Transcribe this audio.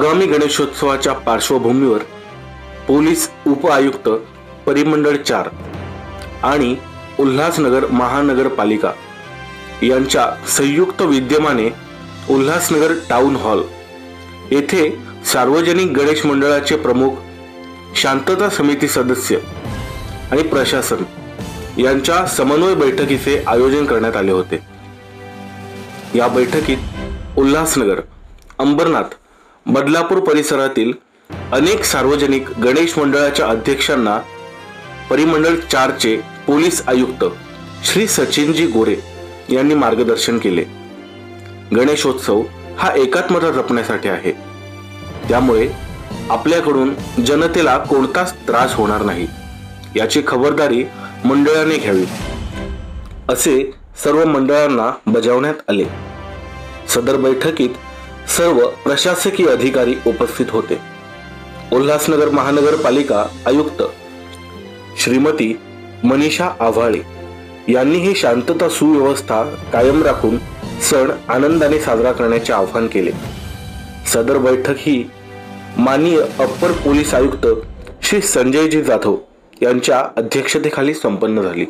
आगामी गणेशोत्सवाच्या पार्श्वभूमीवर पोलीस उपआयुक्त परिमंडळ 4 आणि उल्हासनगर महानगरपालिका यांच्या संयुक्त विद्यमाने उल्हासनगर टाउन हॉल येथे सार्वजनिक गणेश मंडळाचे प्रमुख, शांतता समिती सदस्य आणि प्रशासन यांच्या समन्वय बैठकीचे आयोजन करण्यात आले होते। या बैठकीत उल्हासनगर, अंबरनाथ, बदलापूर परिसरातील अनेक सार्वजनिक गणेश मंडळाच्या अध्यक्षांना परिमंडळ 4 चे पोलीस आयुक्त श्री सचिनजी गोरे यांनी मार्गदर्शन केले। गणेशोत्सव हा एकात्मता जपण्यासाठी आहे, त्यामुळे आपल्याकडून जनतेला कोणताच त्रास होणार नाही याची खबरदारी मंडळाने घ्यावी असे सर्व मंडळांना बजावण्यात आले। सदर बैठकीत सर्व प्रशासकीय अधिकारी उपस्थित होते। उल्हासनगर महानगरपालिका आयुक्त श्रीमती मनीषा आव्हाळे यांनी ही शांतता सुव्यवस्था कायम राखून सण आनंदाने साजरा करण्याचे आवाहन केले। सदर बैठक ही माननीय अप्पर पोलीस आयुक्त श्री संजयजी जाधव यांच्या अध्यक्षतेखाली संपन्न झाली।